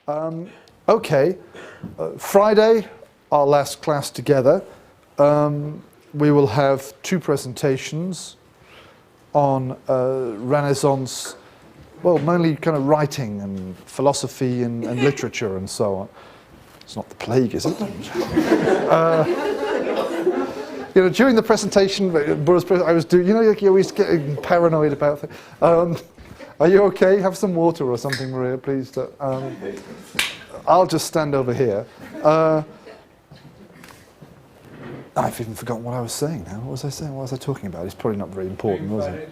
Okay, Friday, our last class together, we will have two presentations on Renaissance, well, mainly kind of writing and philosophy and literature and so on. It's not the plague, is it? During the presentation, I was doing, you're always getting paranoid about things. Are you okay? Have some water or something, Maria, please. I'll just stand over here. I've even forgotten what I was saying now. What was I saying? What was I talking about? It's probably not very important, was it?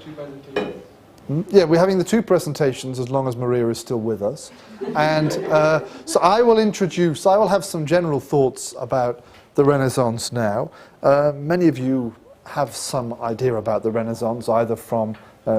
Yeah, we're having the two presentations as long as Maria is still with us. And so I will have some general thoughts about the Renaissance now. Many of you have some idea about the Renaissance, either from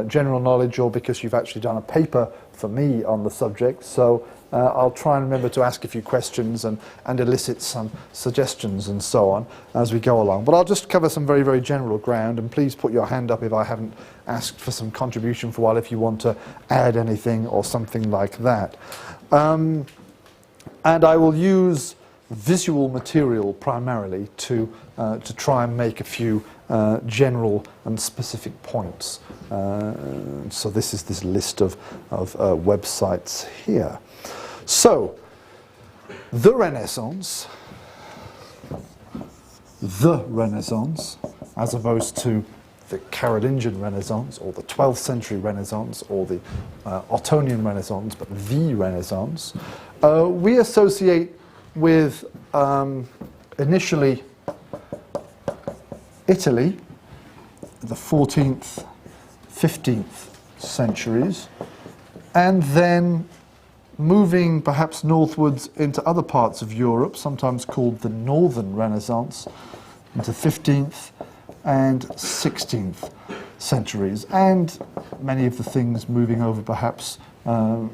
general knowledge or because you've actually done a paper for me on the subject. So I'll try and remember to ask a few questions and elicit some suggestions and so on as we go along. But I'll just cover some very, very general ground, and please put your hand up if I haven't asked for some contribution for a while, if you want to add anything or something like that. And I will use visual material primarily to try and make a few general and specific points. So this is this list of websites here. So, the Renaissance, as opposed to the Carolingian Renaissance, or the 12th century Renaissance, or the Ottonian Renaissance, but the Renaissance, we associate with initially Italy, the 14th, 15th centuries, and then moving perhaps northwards into other parts of Europe, sometimes called the Northern Renaissance, into 15th and 16th centuries, and many of the things moving over perhaps in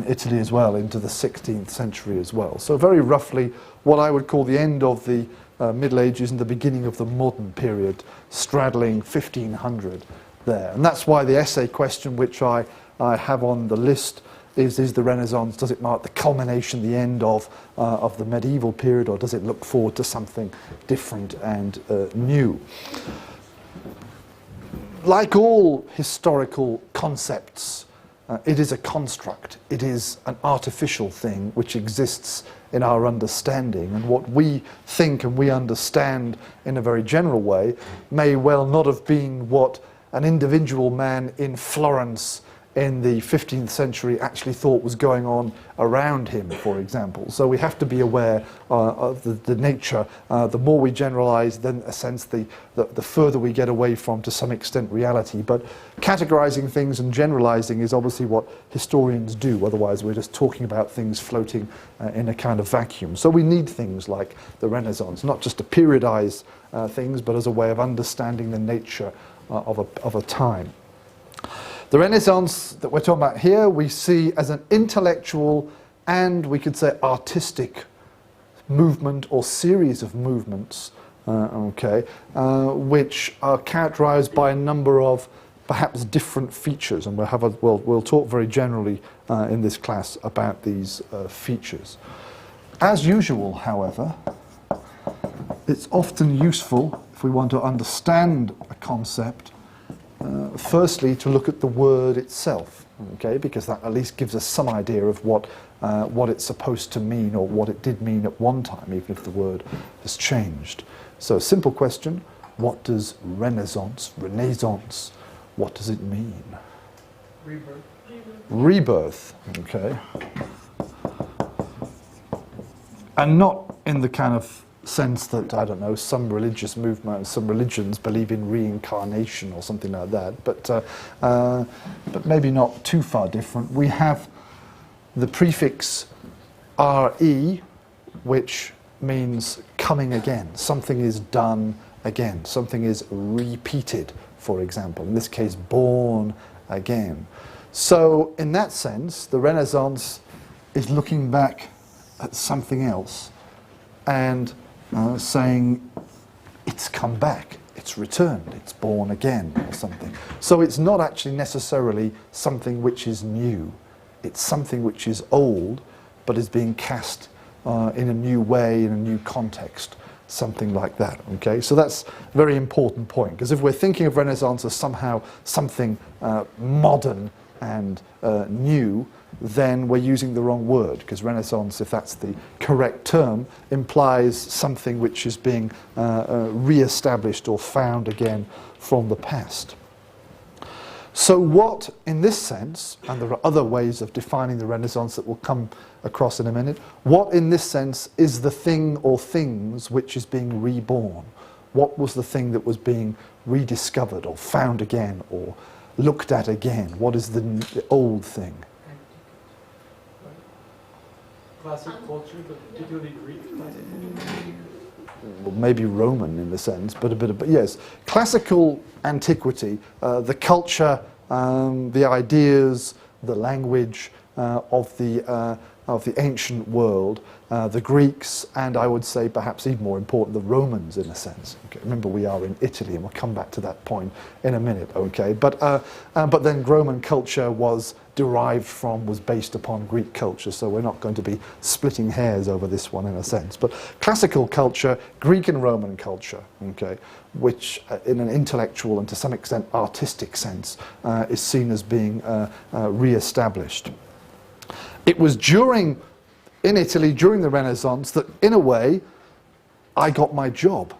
Italy as well, into the 16th century as well. So very roughly what I would call the end of the Middle Ages and the beginning of the modern period, straddling 1500 there. And that's why the essay question which I have on the list is the Renaissance, does it mark the culmination, the end of the medieval period, or does it look forward to something different and new? Like all historical concepts, it is a construct. It is an artificial thing which exists in our understanding, and what we think and we understand in a very general way may well not have been what an individual man in Florence in the 15th century actually thought was going on around him, for example. So we have to be aware of the nature. The more we generalize, then in a sense the further we get away from, to some extent, reality. But categorizing things and generalizing is obviously what historians do. Otherwise we're just talking about things floating in a kind of vacuum. So we need things like the Renaissance, not just to periodize things, but as a way of understanding the nature of a time. The Renaissance that we're talking about here, we see as an intellectual and, we could say, artistic movement or series of movements, which are characterized by a number of perhaps different features, and we'll talk very generally in this class about these features. As usual, however, it's often useful, if we want to understand a concept, firstly to look at the word itself, because that at least gives us some idea of what it's supposed to mean, or what it did mean at one time, even if the word has changed. So a simple question: what does Renaissance, what does it mean? Rebirth. Rebirth, okay. And not in the kind of sense that, I don't know, some religious movement, some religions believe in reincarnation or something like that, but maybe not too far different. We have the prefix re, which means coming again. Something is done again. Something is repeated, for example. In this case, born again. So in that sense, the Renaissance is looking back at something else and saying it's come back, it's returned, it's born again or something. So it's not actually necessarily something which is new. It's something which is old, but is being cast in a new way, in a new context, something like that. Okay, so that's a very important point, because if we're thinking of Renaissance as somehow something modern and new, then we're using the wrong word, because Renaissance, if that's the correct term, implies something which is being re-established or found again from the past. So what, in this sense, and there are other ways of defining the Renaissance that we'll come across in a minute, what in this sense is the thing or things which is being reborn? What was the thing that was being rediscovered or found again or looked at again? What is the old thing? Classic culture, but particularly Greek. Well, maybe Roman in the sense, but a bit of, but yes, classical antiquity, the culture, the ideas, the language of the ancient world, the Greeks, and I would say perhaps even more important, the Romans in a sense. Okay, remember, we are in Italy, and we'll come back to that point in a minute. Okay, but then Roman culture was derived from, was based upon Greek culture, so we're not going to be splitting hairs over this one in a sense. But classical culture, Greek and Roman culture, okay, which in an intellectual and to some extent artistic sense is seen as being re-established. It was in Italy during the Renaissance that, in a way, I got my job,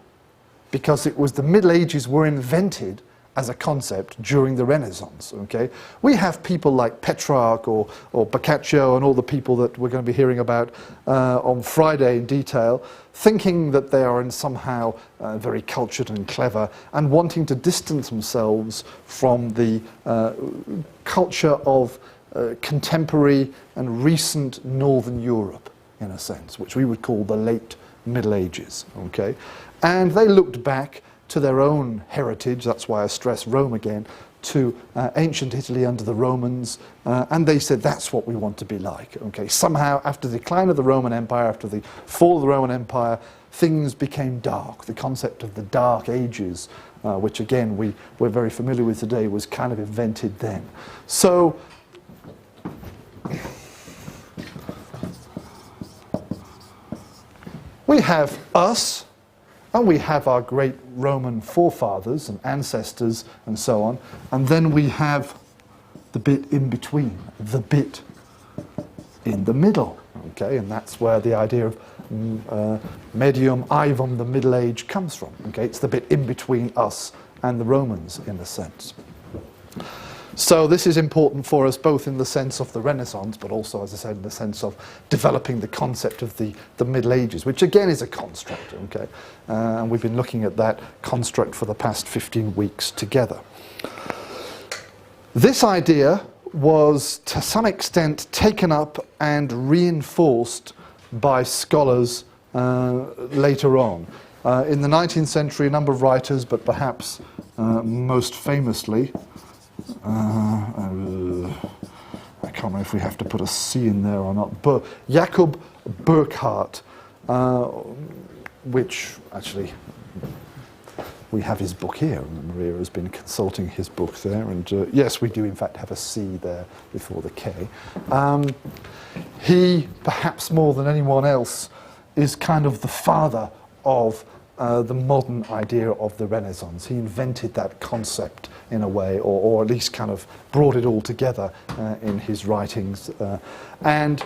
because it was the Middle Ages were invented as a concept during the Renaissance. Okay, we have people like Petrarch or Boccaccio and all the people that we're going to be hearing about on Friday in detail, thinking that they are in somehow very cultured and clever, and wanting to distance themselves from the culture of contemporary and recent Northern Europe, in a sense, which we would call the late Middle Ages. Okay, and they looked back to their own heritage, that's why I stress Rome again, to ancient Italy under the Romans, and they said that's what we want to be like. Okay, somehow after the decline of the Roman Empire, after the fall of the Roman Empire, things became dark. The concept of the Dark Ages, which again we're very familiar with today, was kind of invented then. So we have us, and we have our great Roman forefathers and ancestors and so on, and then we have the bit in between, the bit in the middle, okay, and that's where the idea of medium aevum, the Middle Age, comes from. Okay, it's the bit in between us and the Romans, in a sense. So this is important for us both in the sense of the Renaissance, but also, as I said, in the sense of developing the concept of the Middle Ages, which again is a construct, okay? And we've been looking at that construct for the past 15 weeks together. This idea was to some extent taken up and reinforced by scholars later on. In the 19th century, a number of writers, but perhaps most famously, I can't remember if we have to put a C in there or not, but Jakob Burckhardt, which actually we have his book here, and Maria has been consulting his book there, and yes, we do in fact have a C there before the K. He, perhaps more than anyone else, is kind of the father of the modern idea of the Renaissance. He invented that concept in a way, or at least kind of brought it all together in his writings. And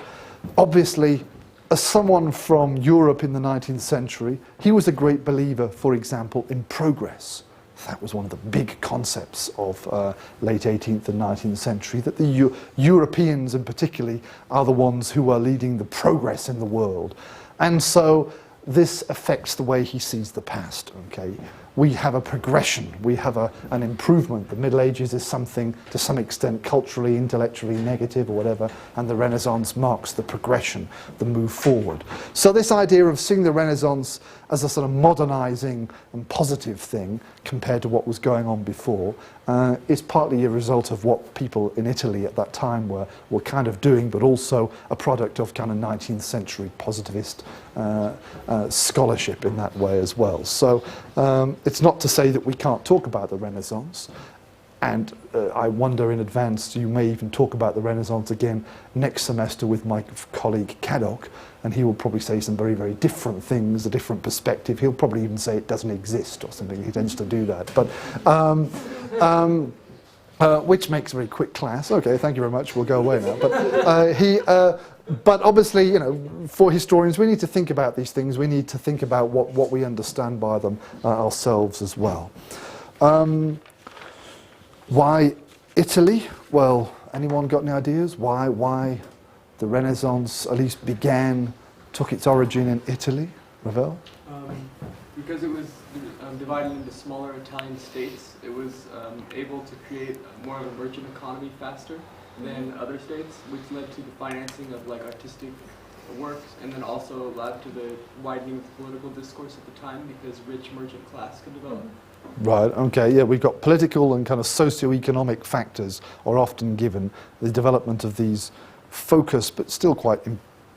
obviously, as someone from Europe in the 19th century, he was a great believer, for example, in progress. That was one of the big concepts of late 18th and 19th century, that the Europeans in particular are the ones who are leading the progress in the world. And so this affects the way he sees the past. Okay, we have a progression, we have an improvement. The Middle Ages is something to some extent culturally, intellectually negative or whatever, and the Renaissance marks the progression, the move forward. So this idea of seeing the Renaissance as a sort of modernizing and positive thing compared to what was going on before is partly a result of what people in Italy at that time were kind of doing, but also a product of kind of 19th century positivist scholarship in that way. As well. So it's not to say that we can't talk about the Renaissance. And I wonder in advance, you may even talk about the Renaissance again next semester with my colleague Caddock, and he will probably say some very, very different things, a different perspective. He'll probably even say it doesn't exist or something. He tends to do that. But which makes a very quick class. Okay, thank you very much. We'll go away now. But but obviously, you know, for historians, we need to think about these things. We need to think about what we understand by them ourselves as well. Why Italy? Well, anyone got any ideas? Why the Renaissance at least took its origin in Italy? Ravel? Because it was divided into smaller Italian states, it was able to create more of a merchant economy faster than other states, which led to the financing of like artistic works, and then also led to the widening of the political discourse at the time because rich merchant class could develop. Right, okay, yeah, we've got political and kind of socio-economic factors are often given. The development of these focused, but still quite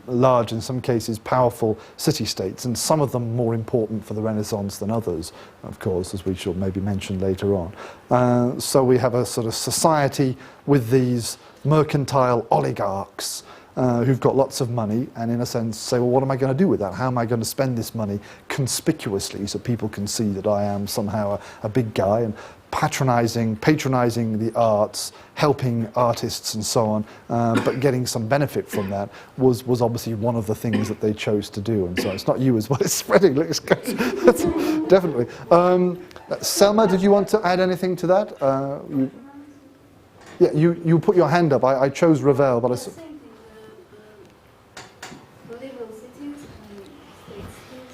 large, in some cases, powerful city-states, and some of them more important for the Renaissance than others, of course, as we shall maybe mention later on. So we have a sort of society with these mercantile oligarchs who've got lots of money and in a sense say, well, what am I going to do with that? How am I going to spend this money conspicuously so people can see that I am somehow a big guy, and patronising the arts, helping artists and so on, but getting some benefit from that was obviously one of the things that they chose to do. And so it's not you as well, it's spreading. Looks good. That's definitely. Selma, did you want to add anything to that? You put your hand up. I chose Ravel, but I... Political cities and state-cities,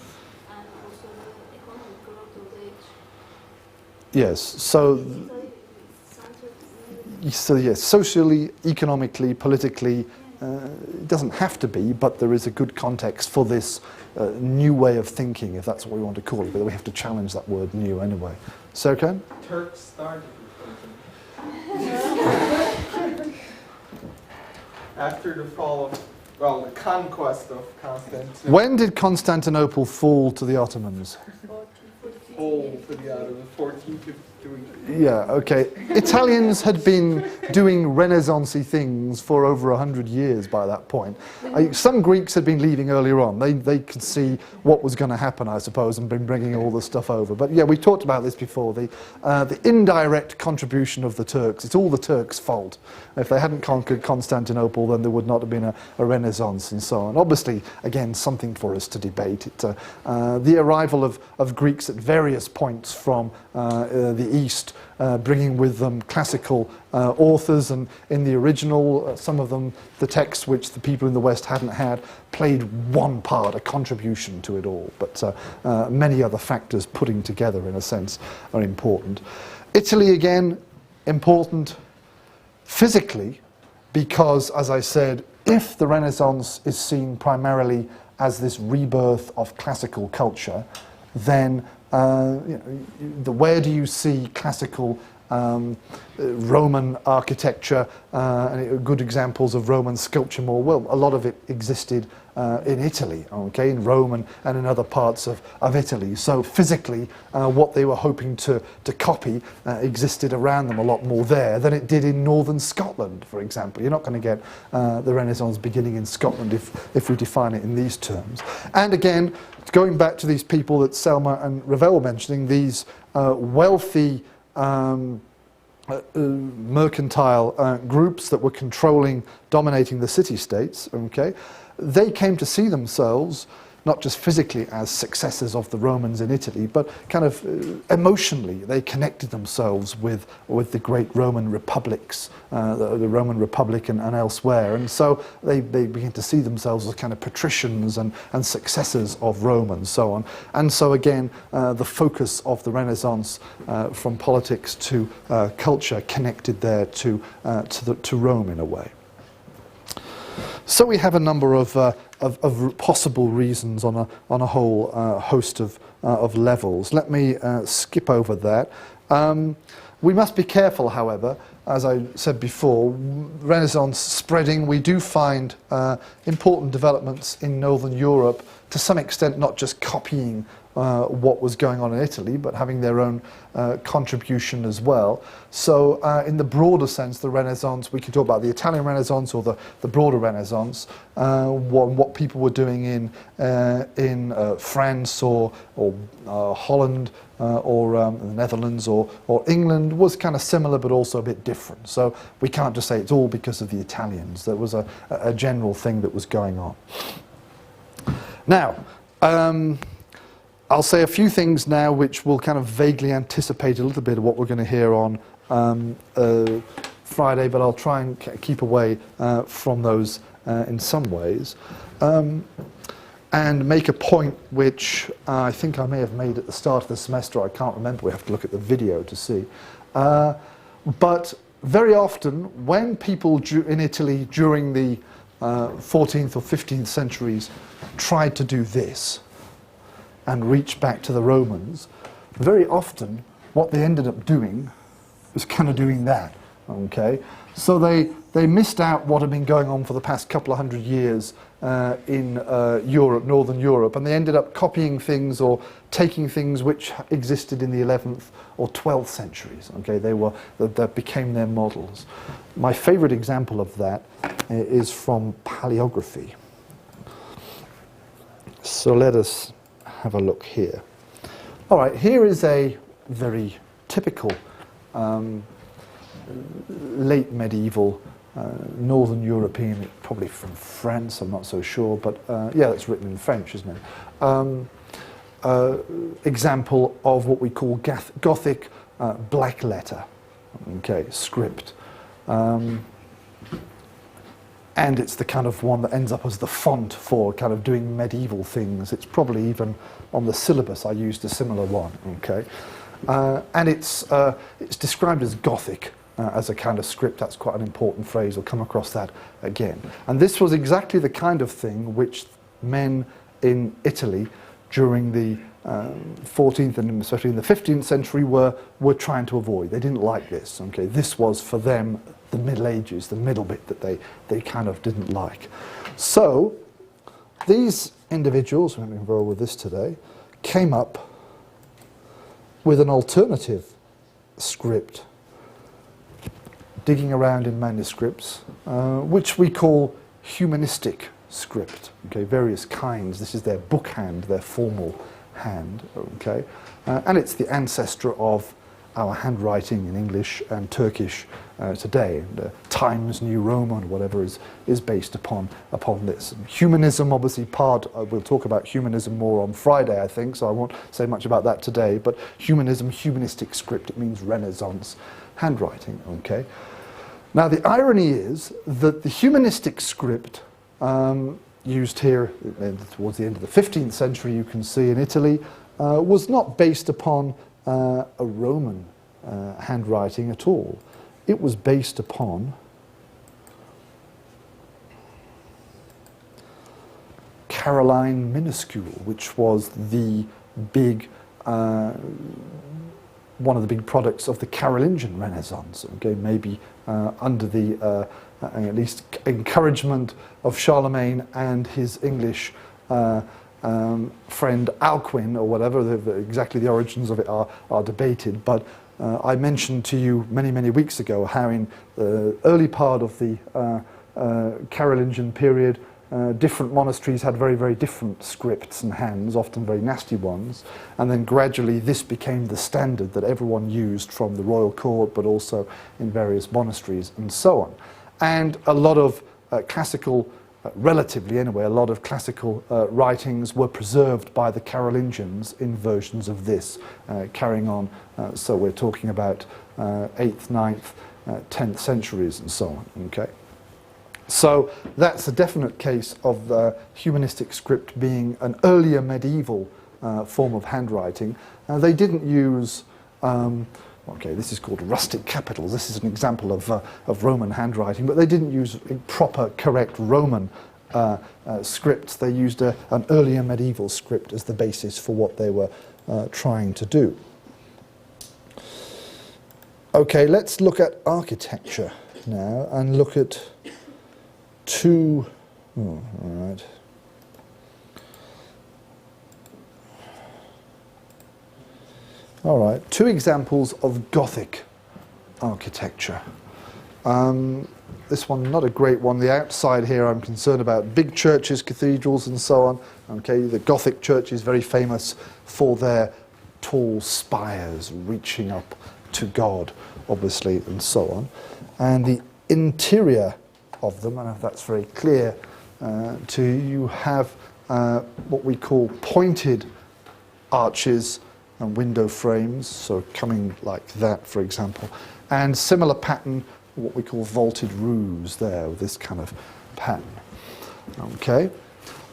and also the economic growth of the age. Yes, so yes, socially, economically, politically, it doesn't have to be, but there is a good context for this new way of thinking, if that's what we want to call it, but we have to challenge that word new anyway. Serkan? Turks started after the fall of, well, the conquest of Constantinople. When did Constantinople fall to the Ottomans? Fall to the Ottomans, 1453. Yeah, okay. Italians had been doing Renaissance-y things for over 100 years by that point. Some Greeks had been leaving earlier on. They could see what was going to happen, I suppose, and been bringing all the stuff over. But yeah, we talked about this before, the indirect contribution of the Turks. It's all the Turks' fault. If they hadn't conquered Constantinople, then there would not have been a Renaissance and so on. Obviously, again, something for us to debate. The arrival of Greeks at various points from the East, bringing with them classical authors, and in the original, some of them, the texts which the people in the West hadn't had, played one part, a contribution to it all. But many other factors putting together, in a sense, are important. Italy, again, important physically, because, as I said, if the Renaissance is seen primarily as this rebirth of classical culture, then where do you see classical Roman architecture and good examples of Roman sculpture more? Well, a lot of it existed in Italy, okay, in Rome and in other parts of Italy. So physically, what they were hoping to copy existed around them a lot more there than it did in northern Scotland, for example. You're not going to get the Renaissance beginning in Scotland if we define it in these terms. And again, going back to these people that Selma and Ravel were mentioning, these wealthy mercantile groups that were dominating the city-states, okay, they came to see themselves not just physically as successors of the Romans in Italy, but kind of emotionally. They connected themselves with the great Roman republics, the Roman Republic and elsewhere. And so they began to see themselves as kind of patricians and successors of Rome and so on. And so again, the focus of the Renaissance from politics to culture connected there to Rome in a way. So we have a number of possible reasons on a whole host of levels. Let me skip over that. We must be careful, however, as I said before, Renaissance spreading. We do find important developments in Northern Europe, to some extent not just copying what was going on in Italy, but having their own contribution as well. So in the broader sense, the Renaissance, we can talk about the Italian Renaissance or the broader Renaissance, what people were doing in France or Holland or the Netherlands or England was kind of similar but also a bit different. So we can't just say it's all because of the Italians. There was a general thing that was going on. Now, I'll say a few things now which will kind of vaguely anticipate a little bit of what we're going to hear on Friday, but I'll try and keep away from those in some ways. And make a point which I think I may have made at the start of the semester. I can't remember. We have to look at the video to see. But very often, when people in Italy during the 14th or 15th centuries tried to do this and reach back to the Romans, very often what they ended up doing was kind of doing that. Okay, so they missed out what had been going on for the past couple of hundred years in Europe, Northern Europe, and they ended up copying things or taking things which existed in the 11th or 12th centuries. Okay, that became their models. My favorite example of that is from paleography. So let us have a look here. All right, here is a very typical late medieval Northern European, probably from France, I'm not so sure, but yeah, it's written in French, isn't it? Example of what we call Gothic black letter, okay, script. And it's the kind of one that ends up as the font for kind of doing medieval things. It's probably even on the syllabus I used a similar one, okay? And it's described as Gothic. As a kind of script. That's quite an important phrase. We'll come across that again. And this was exactly the kind of thing which men in Italy during the 14th and especially in the 15th century were trying to avoid. They didn't like this. Okay, this was for them the Middle Ages, the middle bit that they kind of didn't like. So these individuals, we're going to roll with this today, came up with an alternative script, digging around in manuscripts, which we call humanistic script. Okay, various kinds. This is their book hand, their formal hand. Okay, and it's the ancestor of our handwriting in English and Turkish today. And, Times New Roman, whatever, is based upon this. And humanism, obviously, we'll talk about humanism more on Friday, I think. So I won't say much about that today. But humanism, humanistic script. It means Renaissance handwriting. Okay. Now, the irony is that the humanistic script used here towards the end of the 15th century, you can see in Italy, was not based upon a Roman handwriting at all. It was based upon Caroline minuscule, which was the big one of the big products of the Carolingian Renaissance, okay, maybe under the at least encouragement of Charlemagne and his English friend Alcuin or whatever. Exactly the origins of it are debated, but I mentioned to you many weeks ago how in the early part of the Carolingian period, different monasteries had very different scripts and hands, often very nasty ones, and then gradually this became the standard that everyone used from the royal court, but also in various monasteries and so on. And a lot of classical, relatively anyway, a lot of classical writings were preserved by the Carolingians in versions of this, carrying on. So we're talking about 8th, 9th, 10th centuries and so on, okay? So that's a definite case of the humanistic script being an earlier medieval form of handwriting. They didn't use, okay, this is called rustic capitals. This is an example of Roman handwriting, but they didn't use proper, correct Roman scripts. They used an earlier medieval script as the basis for what they were trying to do. Okay, let's look at architecture now and look at all right. All right, two examples of Gothic architecture. This one, not a great one. The outside here, I'm concerned about big churches, cathedrals, and so on. Okay, the Gothic church is very famous for their tall spires reaching up to God, obviously, and so on. And the interior of them, I don't know if that's very clear to you, you have what we call pointed arches and window frames, so coming like that, for example, and similar pattern, what we call vaulted roofs there, with this kind of pattern. Okay,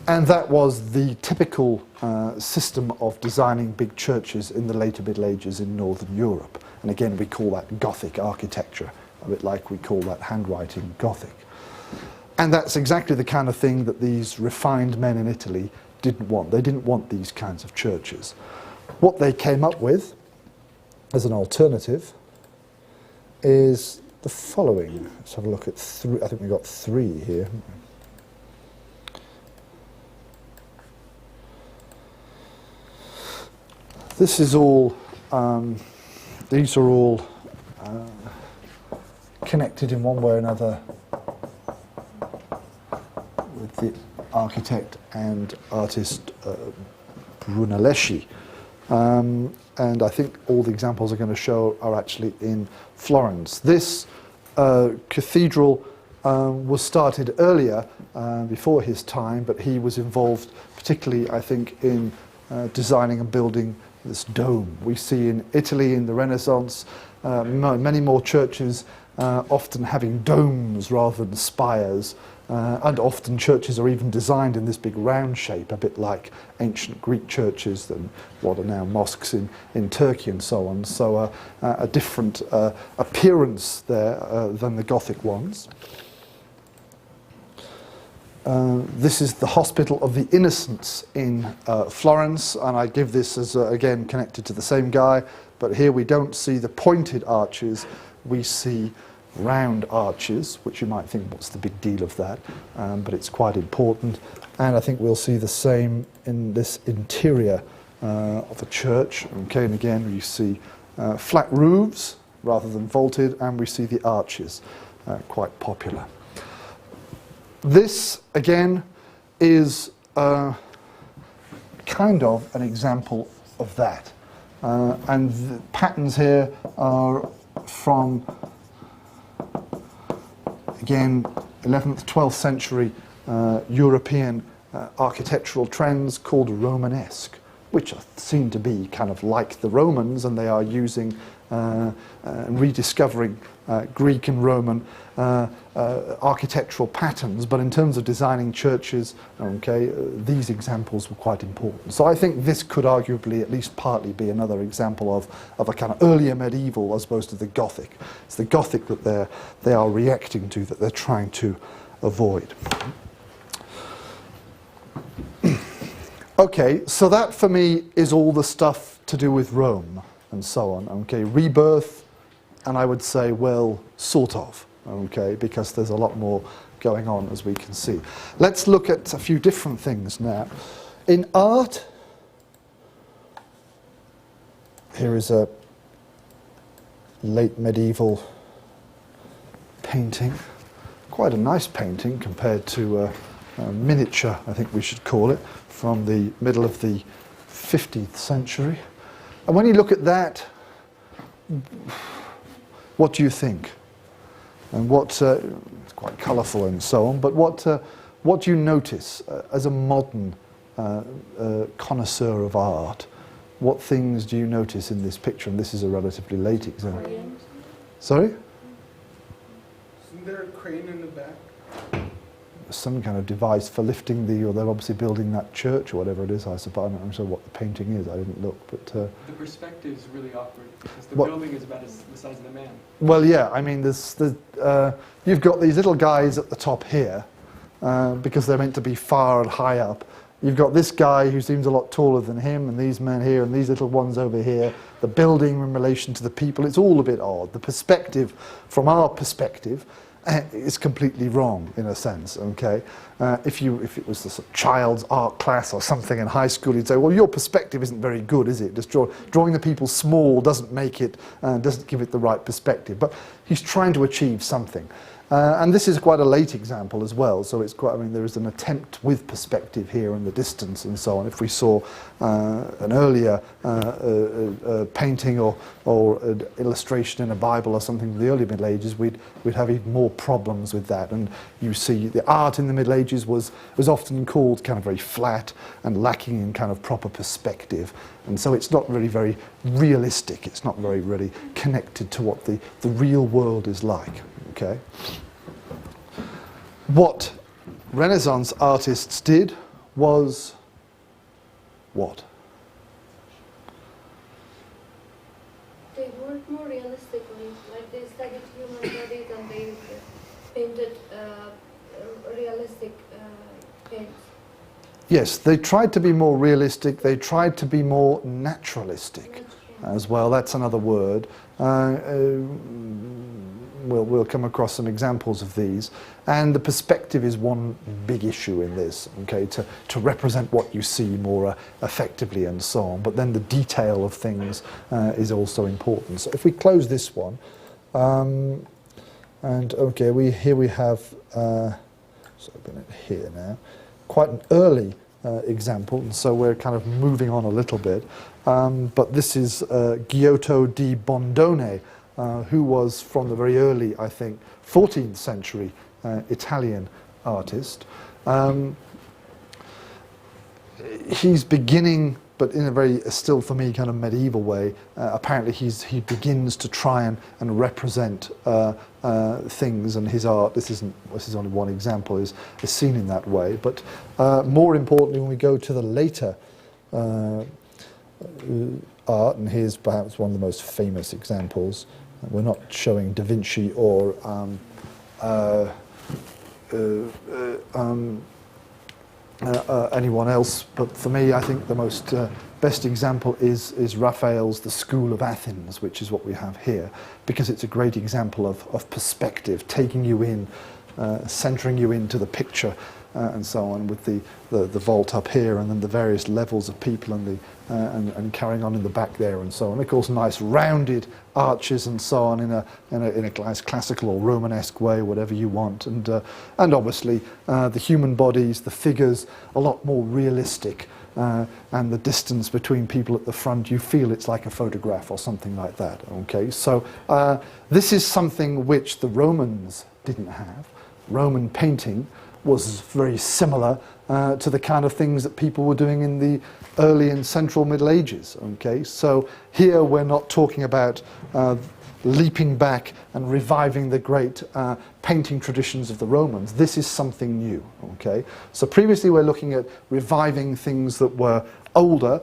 and that was the typical system of designing big churches in the later Middle Ages in Northern Europe. And again, we call that Gothic architecture, a bit like we call that handwriting Gothic. And that's exactly the kind of thing that these refined men in Italy didn't want. They didn't want these kinds of churches. What they came up with as an alternative is the following. Let's have a look at three. I think we've got three here. This is all, these are all connected in one way or another with the architect and artist Brunelleschi. And I think all the examples I'm going to show are actually in Florence. This cathedral was started earlier, before his time, but he was involved particularly, I think, in designing and building this dome. We see in Italy in the Renaissance many more churches often having domes rather than spires, and often churches are even designed in this big round shape, a bit like ancient Greek churches and what are now mosques in Turkey and so on. So a different appearance there than the Gothic ones. This is the Hospital of the Innocents in Florence, and I give this as, again, connected to the same guy, but here we don't see the pointed arches, we see round arches, which you might think, what's the big deal of that? But it's quite important. And I think we'll see the same in this interior of a church. Okay, and again, we see flat roofs rather than vaulted, and we see the arches, quite popular. This, again, is kind of an example of that. And the patterns here are from, again, 11th, 12th century European architectural trends called Romanesque, which seem to be kind of like the Romans, and they are using and rediscovering Greek and Roman architectural patterns, but in terms of designing churches, okay, these examples were quite important. So I think this could arguably at least partly be another example of a kind of earlier medieval as opposed to the Gothic. It's the Gothic that they are reacting to, that they're trying to avoid. Okay, so that for me is all the stuff to do with Rome and so on. Okay, rebirth, and I would say, well, sort of, okay, because there's a lot more going on, as we can see. Let's look at a few different things now. In art, here is a late medieval painting, quite a nice painting compared to a miniature, I think we should call it, from the middle of the 15th century. And when you look at that, what do you think? And what, it's quite colourful and so on, but what do you notice as a modern connoisseur of art? What things do you notice in this picture? And this is a relatively late example. Sorry? Isn't there a crane in the back? Some kind of device for lifting or they're obviously building that church or whatever it is, I suppose. I'm not sure what the painting is, I didn't look, but... the perspective is really awkward, because the building is about the size of the man. Well, yeah, I mean, you've got these little guys at the top here, because they're meant to be far and high up. You've got this guy who seems a lot taller than him, and these men here, and these little ones over here. The building in relation to the people, it's all a bit odd. The perspective, from our perspective, is completely wrong in a sense. Okay, if it was the sort of child's art class or something in high school, you'd say, well, your perspective isn't very good, is it? Just drawing the people small doesn't make it, doesn't give it the right perspective. But he's trying to achieve something. And this is quite a late example as well, so it's quite, I mean, there is an attempt with perspective here and the distance and so on. If we saw an earlier painting or an illustration in a Bible or something in the early Middle Ages, we'd have even more problems with that. And you see the art in the Middle Ages was often called kind of very flat and lacking in kind of proper perspective. And so it's not really very realistic, it's not very really connected to what the real world is like. Okay. What Renaissance artists did was what? They worked more realistically, like they studied human bodies and they painted realistic paints. Yes, they tried to be more realistic, they tried to be more naturalistic as well. That's another word. We'll come across some examples of these. And the perspective is one big issue in this, okay, to represent what you see more effectively and so on. But then the detail of things is also important. So if we close this one, and okay, here we have, so open it here now, quite an early example, and so we're kind of moving on a little bit. But this is Giotto di Bondone, who was from the very early, I think, 14th century Italian artist. He's beginning, but in a very, still for me, kind of medieval way. Apparently he begins to try and represent things, and his art, this is only one example, is seen in that way. But more importantly, when we go to the later art, and here's perhaps one of the most famous examples. We're not showing Da Vinci or anyone else, but for me, I think the most best example is Raphael's The School of Athens, which is what we have here, because it's a great example of perspective, taking you in, centering you into the picture, and so on, with the vault up here, and then the various levels of people and carrying on in the back there, and so on. Of course, nice rounded arches and so on in a nice classical or Romanesque way, whatever you want, and obviously the human bodies, the figures, a lot more realistic, and the distance between people at the front, you feel it's like a photograph or something like that. Okay, so this is something which the Romans didn't have. Roman painting was very similar to the kind of things that people were doing in the early and central Middle Ages. Okay, so here we're not talking about leaping back and reviving the great painting traditions of the Romans. This is something new. Okay, so previously we're looking at reviving things that were older,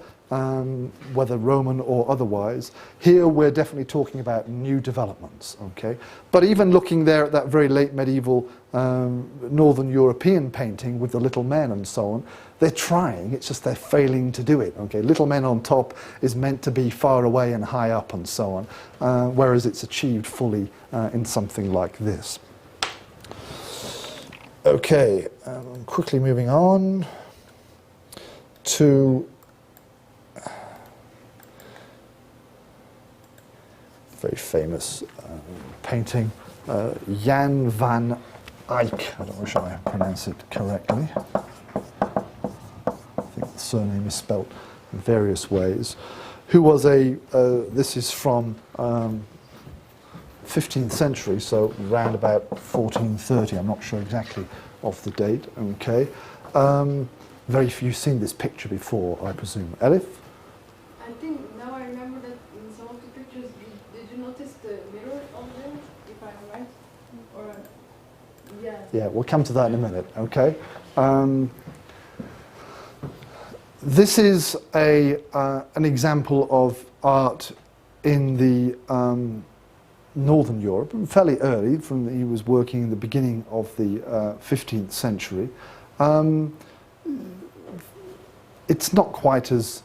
whether Roman or otherwise. Here we're definitely talking about new developments, okay? But even looking there at that very late medieval Northern European painting with the little men and so on, they're trying, it's just they're failing to do it, okay? Little men on top is meant to be far away and high up and so on, whereas it's achieved fully in something like this. Okay, quickly moving on to very famous painting, Jan van Eyck. I don't know if I pronounce it correctly. I think the surname is spelt in various ways. Who was this is from 15th century, so around about 1430. I'm not sure exactly of the date. Okay, very few seen this picture before, I presume. Elif? I think now I remember that in some of the pictures, did you notice the mirror on there, if I'm right? Or, yeah. Yeah, we'll come to that in a minute, okay? This is an example of art in the Northern Europe, fairly early, he was working in the beginning of the 15th century. It's not quite as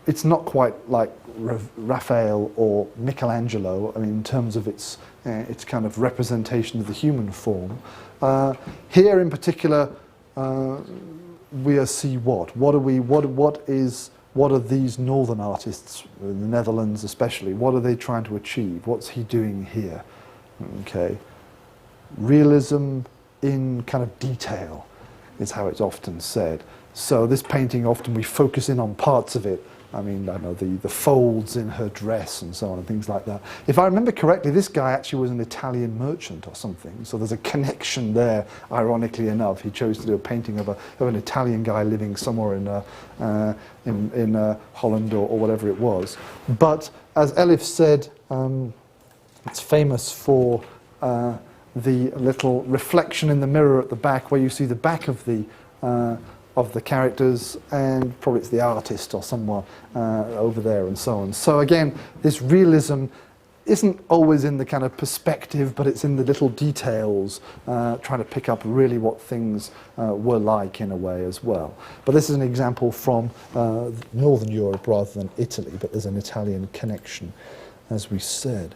it's not quite like Raphael or Michelangelo, I mean, in terms of its kind of representation of the human form. Here in particular, we see what? What are these northern artists, in the Netherlands especially, what are they trying to achieve? What's he doing here? Okay. Realism in kind of detail is how it's often said. So this painting, often we focus in on parts of it. I mean, I know the folds in her dress and so on and things like that. If I remember correctly, this guy actually was an Italian merchant or something. So there's a connection there, ironically enough. He chose to do a painting of an Italian guy living somewhere in Holland or whatever it was. But as Elif said, it's famous for the little reflection in the mirror at the back, where you see the back of the characters, and probably it's the artist or someone over there and so on. So again, this realism isn't always in the kind of perspective, but it's in the little details, trying to pick up really what things were like in a way as well. But this is an example from Northern Europe rather than Italy, but there's an Italian connection, as we said.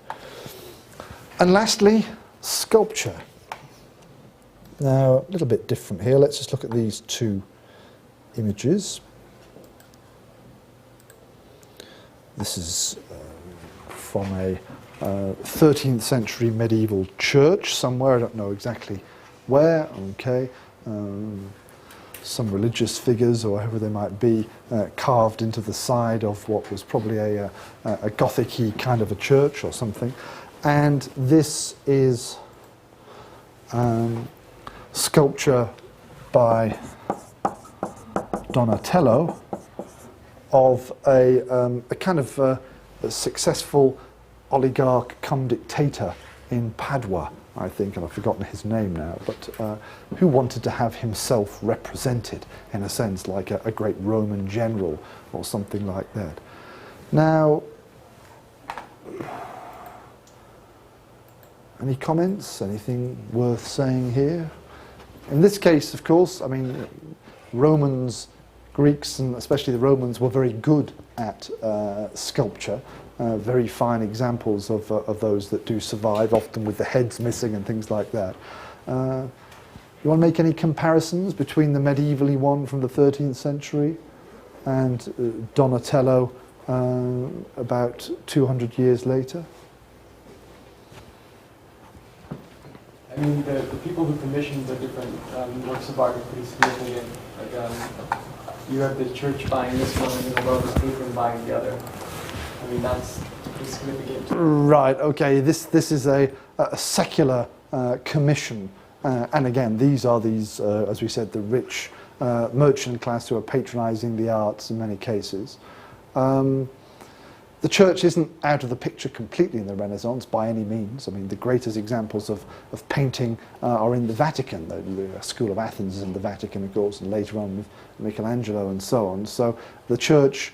And lastly, sculpture. Now, a little bit different here. Let's just look at these two images. This is from a 13th century medieval church somewhere, I don't know exactly where, okay. Some religious figures, or whoever they might be, carved into the side of what was probably a Gothic-y kind of a church or something. And this is sculpture by Donatello of a kind of a successful oligarch come dictator in Padua, I think, and I've forgotten his name now, but who wanted to have himself represented, in a sense, like a great Roman general or something like that. Now, any comments? Anything worth saying here? In this case, of course, I mean, Romans, Greeks, and especially the Romans, were very good at sculpture. Very fine examples of those that do survive, often with the heads missing and things like that. You want to make any comparisons between the medievally one from the 13th century and Donatello about 200 years later? I mean, the people who commissioned the different works of art are pretty significant. Like, you have the church buying this one, and then the Roman patron buying the other. I mean, that's pretty significant. Right. Okay. This is a secular commission, and again, these are as we said, the rich merchant class who are patronising the arts in many cases. The church isn't out of the picture completely in the Renaissance by any means. I mean, the greatest examples of painting are in the Vatican. The School of Athens is in the Vatican, of course, and later on with Michelangelo and so on. So the church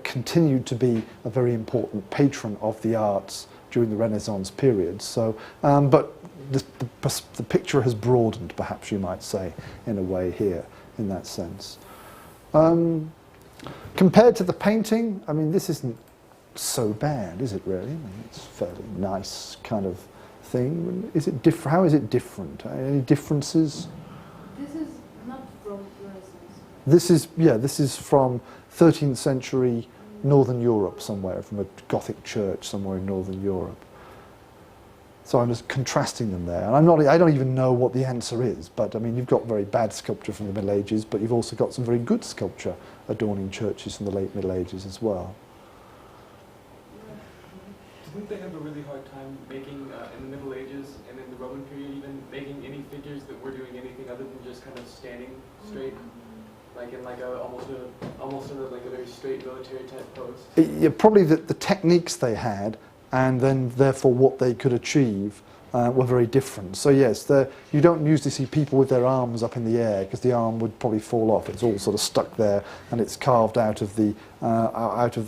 continued to be a very important patron of the arts during the Renaissance period. So, but the picture has broadened, perhaps you might say, in a way here, in that sense. Compared to the painting, I mean, this isn't so bad, is it really? I mean, it's a fairly nice kind of thing. Is it different? How is it different? Any differences? This is not from Renaissance. This is from 13th century Northern Europe somewhere, from a Gothic church somewhere in Northern Europe. So I'm just contrasting them there. And I don't even know what the answer is, but I mean, you've got very bad sculpture from the Middle Ages, but you've also got some very good sculpture adorning churches from the late Middle Ages as well. Didn't they have a really hard time making, in the Middle Ages and in the Roman period even, making any figures that were doing anything other than just kind of standing straight? Like in like almost in a like a very straight military type pose? Yeah, probably the techniques they had, and then therefore what they could achieve were very different. So yes, you don't usually see people with their arms up in the air, because the arm would probably fall off. It's all sort of stuck there, and it's carved out of the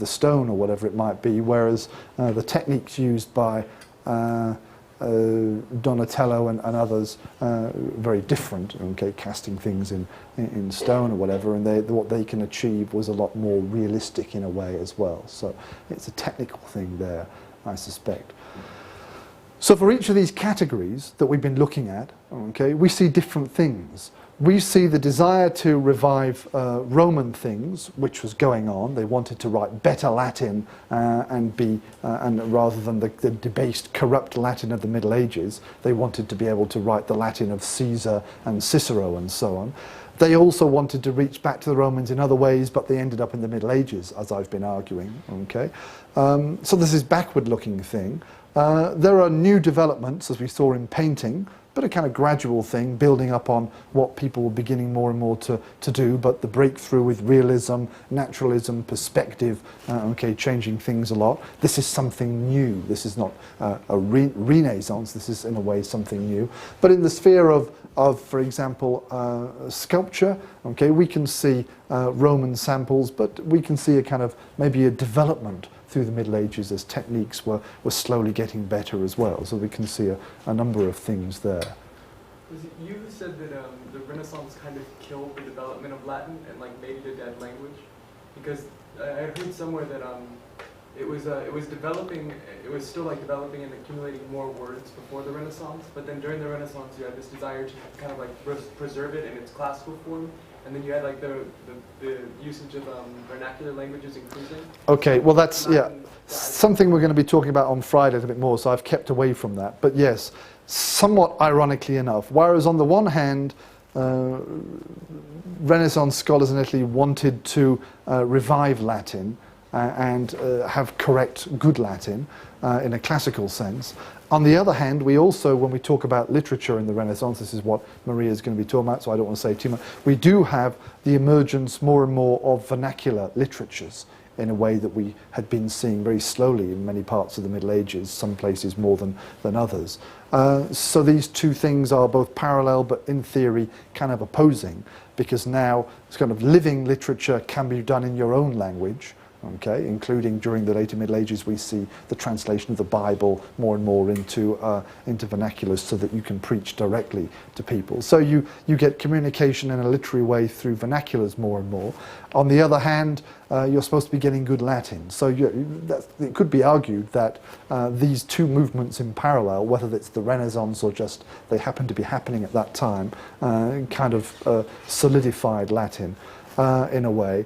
stone or whatever it might be. Whereas the techniques used by Donatello and others, very different, okay, casting things in stone or whatever, and what they can achieve was a lot more realistic in a way as well. So it's a technical thing there, I suspect. So for each of these categories that we've been looking at, okay, we see different things. We see the desire to revive Roman things, which was going on. They wanted to write better Latin and rather than the debased, corrupt Latin of the Middle Ages, they wanted to be able to write the Latin of Caesar and Cicero and so on. They also wanted to reach back to the Romans in other ways, but they ended up in the Middle Ages, as I've been arguing. Okay, so this is backward-looking thing. There are new developments, as we saw in painting, but a kind of gradual thing, building up on what people were beginning more and more to do, but the breakthrough with realism, naturalism, perspective, okay, changing things a lot. This is something new. This is not a renaissance. This is, in a way, something new. But in the sphere of for example, sculpture, okay, we can see Roman samples, but we can see a kind of, maybe a development through the Middle Ages as techniques were slowly getting better as well. So we can see a number of things there. Was it you who said that the Renaissance kind of killed the development of Latin and like made it a dead language? Because I had heard somewhere that it was developing, it was still like developing and accumulating more words before the Renaissance, but then during the Renaissance you had this desire to kind of like preserve it in its classical form. And then you had like the usage of vernacular languages increasing. Okay, well that's, yeah, something we're going to be talking about on Friday a little bit more, so I've kept away from that. But yes, somewhat ironically enough, whereas on the one hand, Renaissance scholars in Italy wanted to revive Latin and have correct, good Latin in a classical sense. On the other hand, we also, when we talk about literature in the Renaissance, this is what Maria is going to be talking about, so I don't want to say too much, we do have the emergence more and more of vernacular literatures in a way that we had been seeing very slowly in many parts of the Middle Ages, some places more than others. So these two things are both parallel, but in theory kind of opposing, because now this kind of living literature can be done in your own language. Okay, including during the later Middle Ages, we see the translation of the Bible more and more into vernaculars so that you can preach directly to people. So you get communication in a literary way through vernaculars more and more. On the other hand, you're supposed to be getting good Latin. So it could be argued that these two movements in parallel, whether it's the Renaissance or just they happen to be happening at that time, kind of solidified Latin in a way.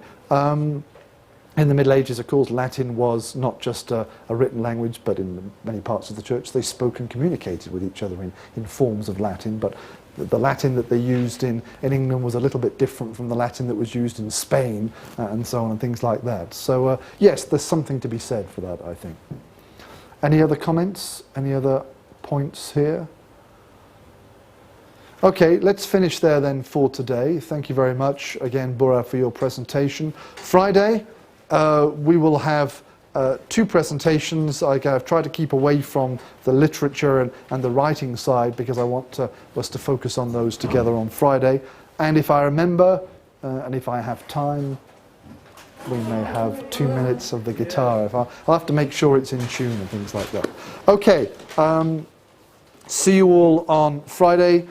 In the Middle Ages, of course, Latin was not just a written language, but in many parts of the church, they spoke and communicated with each other in forms of Latin. But the Latin that they used in England was a little bit different from the Latin that was used in Spain, and so on, and things like that. So, yes, there's something to be said for that, I think. Any other comments? Any other points here? Okay, let's finish there then for today. Thank you very much, again, Bora, for your presentation. Friday, we will have two presentations. I've tried to keep away from the literature and the writing side because I want us to focus on those together on Friday. And if I remember, and if I have time, we may have 2 minutes of the guitar. I'll have to make sure it's in tune and things like that. Okay, see you all on Friday.